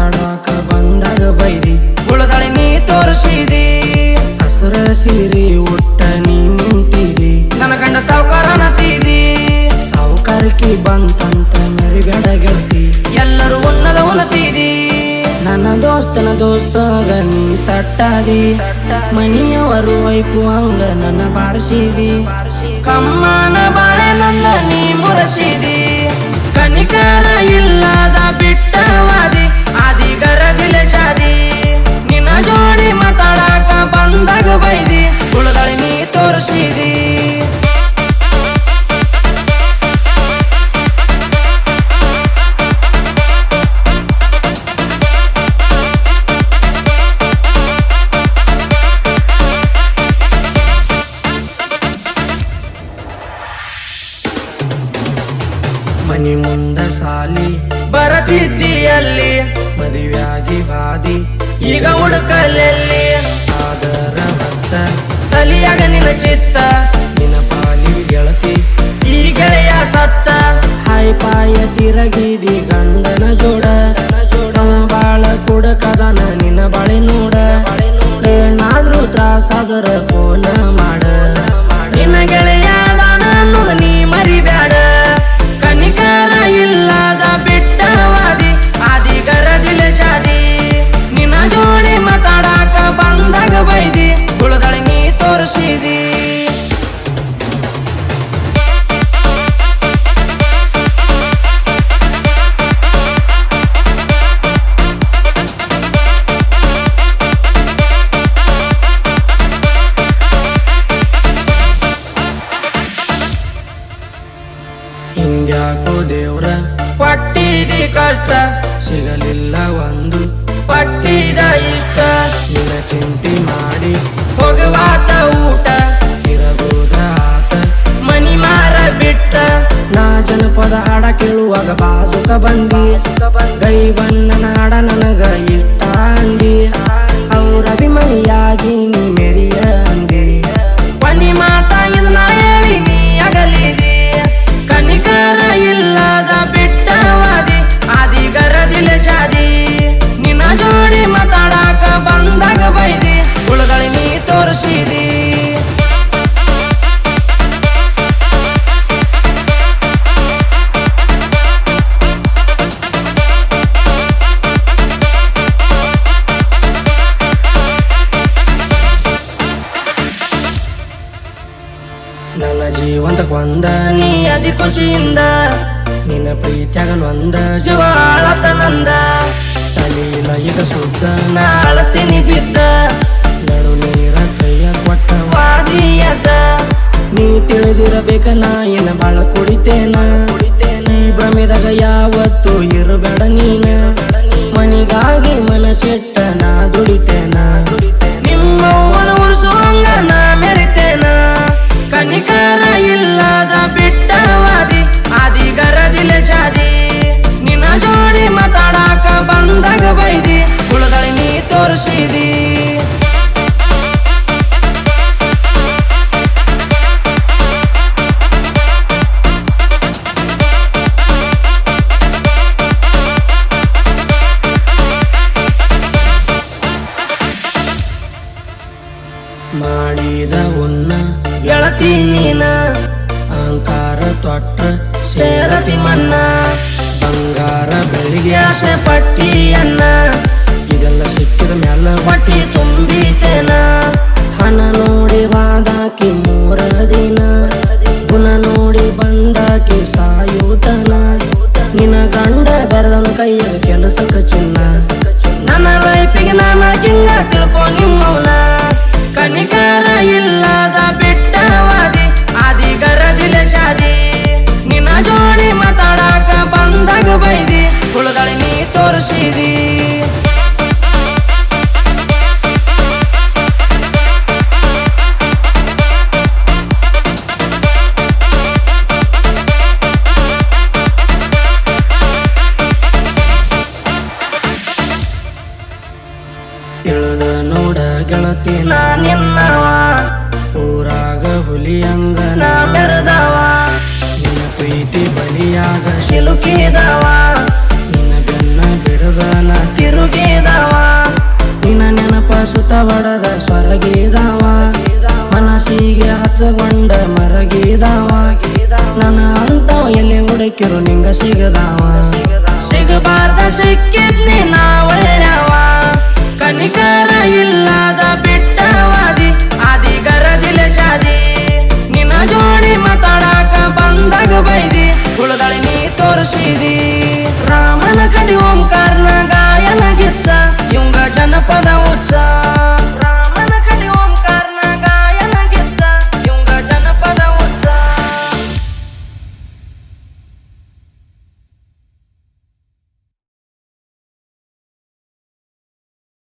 ಮಾತಾಡಾಕ ಬಂದಾಗ ಬೈದಿ ಉಳದಳಿ ನೀ ತೋರಿಸಿದಿ ಹಸರ ಸೀರಿ ಉಟ್ಟ ನೀ ನಿಂತಿದಿ ನನ್ನ ಗಂಡ ಸಾವುಕಾರ ತೀದಿ ಸಾವುಕಾರಕ್ಕೆ ಬಂತಂತ ಮೆರಿಬೇಡ ಗೆಳತಿ ಎಲ್ಲರೂ ಉನ್ನದ ಉನ್ನತೀದಿ ನನ್ನ ದೋಸ್ತನ ದೋಸ್ತಾಗ ನೀ ಸಟ್ಟಾದಿ ಮನಿಯವರು ವೈಪು ಹಂಗ ನನ್ನ ಬಾರಿಸಿದಿ ಕಮ್ಮನ ಬಾಳೆ ನನ್ನ ನೀ ಮುರಸಿದಿ ಕನಿಕರ ಇಲ್ಲದ ಬಿಟ್ಟವಾದಿ ಆದಿಗರದಿಲ ಶಾದಿ ನಿನ್ನ ಜೋಡಿ ಮಾತಾಡಾಕ ಬಂದಾಗ ಬೈದಿ ಉಳದಳಿ ನೀ ತೋರಿಸಿದಿ ಮನಿ ಮುಂದ ಸಾಲಿ ಬರತಿದ್ದಿಯಲ್ಲಿ ಮದುವೆಯಾಗಿ ಬಾದಿ ಈಗ ಹುಡುಕಲೆಲ್ಲಿ ಸಾದರ ಭತ್ತ ತಲಿಯಾಗ ನಿನ್ನ ಚಿತ್ತ ನಿನ್ನ ಪಾಲಿ ಗೆಳತಿ ಈ ಗೆಳೆಯ ಸತ್ತ ಹಾಯ್ ಪಾಯ ತಿರಗಿದಿ ಗಂಡನ ಜೋಡ ಬಾಳ ಕುಡಕದನ ನಿನ್ನ ಬಾಳೆ ನೋಡ ಏನಾದ್ರೂ ತ್ರಾಸಾದರ ಫೋನ ಮಾಡ ನಿನ್ನ ಗೆಳೆಯ ದಾನ ಅನ್ನೋದ ನೀ ಮರಿಬ್ಯಾಡ ಕನಿಕರ ಇಲ್ಲದ ಬಿಟ್ಟವಾದಿ ಆದಿಗರದಿಲ ಶಾದಿ ನಿನ್ನ ಜೋಡಿ ಮಾತಾಡಾಕ ಬಂದಾಗ ಬೈದಿ ಉಳದಳಿ ನೀ ತೋರಿಸಿದಿ ಹಿಂಗ್ಯಾಕೋ ದೇವ್ರ ಪಟ್ಟಿದಿ ಕಷ್ಟ ಸಿಗಲಿಲ್ಲ ಒಂದು ಪಟ್ಟಿದ ಇಷ್ಟ ನಿನ್ನ ಚಿಂತೆ ಮಾಡಿ ಹೋಗುವಾತ ಊಟ ತಿರಗೋದ ಆತ ಮನಿ ಮಾರ ಬಿಟ್ಟ ನಾ ಜನಪದ ಹಾಡ ಕೇಳುವಾಗ ಬಾಜುಕ ಬಂದಿ ಗೈ ಬಣ್ಣನ ಹಾಡ ನನಗ ಇಷ್ಟ ಅಂದಿ ಅವ್ರ ಅಭಿಮಾನಿಯಾಗಿ ನೀ ಮೆರಿಯ ಅಂದಿ ಪನಿ ಮಾತಾ ಇದನ್ನ ಹೇಳಿ ನೀ ಅಗಲಿದಿ ಕನಿಕರ ಇಲ್ಲದ ಬಿಟ್ಟವಾದಿ ಆದಿಗರದಿಲ ಶಾದಿ ನಿನ್ನ ಜೋಡಿ ಮಾತಾಡಾಕ ಬಂದಾಗ ಬೈದಿ ಉಳದಳಿ ನೀ ತೋರಿಸಿದಿ ನನ್ನ ಜೀವಂತ ಕೊಂದ ನೀ ಅದಿ ಖುಷಿಯಿಂದ ನಿನ್ನ ಪ್ರೀತಿಯಾಗ ನೊಂದ ಜೀವಾಳತ ನಂದ ತಲೀಲ ಈಗ ಸುದ್ದ ನಾಳತೀನಿ ಬಿದ್ದ ನಡು ನೀರ ಕೈಯ ಕೊಟ್ಟ ವಾದಿಯದ ನೀ ತಿಳಿದಿರಬೇಕ ನಾ ಏನ ಬಾಳ ಕುಡಿತೇನ ಈ ಭ್ರಮೆದಾಗ ಯಾವತ್ತು ಇರಬೇಡ ನೀನ ಮನಿಗಾಗಿ ಮನಸ್ಸಿಟ್ಟ ನಾ ದುಡಿತೇನ ನಿಮ್ಮವ್ವನ ಉರ್ಸುವಂಗ ನಾ ಮೆರಿತೇನ ಕನಿಕರ ಇಲ್ಲದ ಬಿಟ್ಟವಾದಿ ಆದಿಗರದಿಲ ಶಾದಿ ನಿನ್ನ ಜೋಡಿ ಮಾತಾಡಾಕ ಬಂದಾಗ ಬೈದಿ ಉಳದಳಿ ನೀ ತೋರಿಸಿದಿ ಮಾಡಿದ ಉನ್ನ ಗೆಳತಿ ನೀನ ಅಹಂಕಾರ ತೊಟ್ಟ ಸೇರತಿ ಮನ್ನ ಬಂಗಾರ ಬೆಳಿಗ್ಗೆ ಆಸೆ ಪಟ್ಟಿಯನ್ನ ಇದೆಲ್ಲ ಸಿಕ್ಕಿದ ಮ್ಯಾಲ ಬಟ್ಟಿ ತುಂಬಿತೇನ ಹಣ ನೋಡಿ ವಾದಾಕಿ ಮೂರ ದಿನ ಗುಣ ನೋಡಿ ಬಂದಾಕಿ ಸಾಯುತನ ನಿನ್ನ ಗಂಡ ಬೆರೆದವನ ಕೈಯಾಗ ಕೆಲಸಕ್ಕ ಚಿನ್ನ ನನ್ನ ಲೈಫಿಗೆ ನಾನ ಕಿಂಗ ತಿಳ್ಕೊ ನಿಮ್ಮವನ ಕನಿಕರ ಇಲ್ಲದ ಬಿಟ್ಟವಾದಿ ಆದಿಗರದಿಲ ಶಾದಿ ನಿನ್ನ ಜೋಡಿ ಮಾತಾಡಾಕ ಬಂದಾಗ ಬೈದಿ ಉಳದಳಿ ನೀ ತೋರಿಸಿದಿ ತಿಳಿದ ನೋಡ ಗೆಳತಿ ನಾ ನಿನ್ನವ ಊರಾಗ ಹುಲಿಯಂಗ ನಾ ಮೆರೆದವ ನಿನ್ನ ಪ್ರೀತಿ ಬಲಿಯಾಗ ಸಿಲುಕಿದವ ನಿನ್ನ ಬೆನ್ನ ಬಿಡದ ನಾ ತಿರು ಸುತ ಹೊಡೆದ ಸ್ವರ್ಗಿದಾವ ಮನಸ್ಸಿಗೆ ಹಚ್ಚಗೊಂಡ ಮರಗಿದಾವ ನನ್ನ ಅಂತವ ಎಲ್ಲಿ ಹುಡುಕಿರು ನಿಂಗ ಸಿಗದಾವ ಸಿಗಬಾರ್ದ ಸಿಕ್ಕಿದ್ನಿ ನಾ ಒಳ್ಳೆವ ಕನಿಕರ ಇಲ್ಲದ ಬಿಡ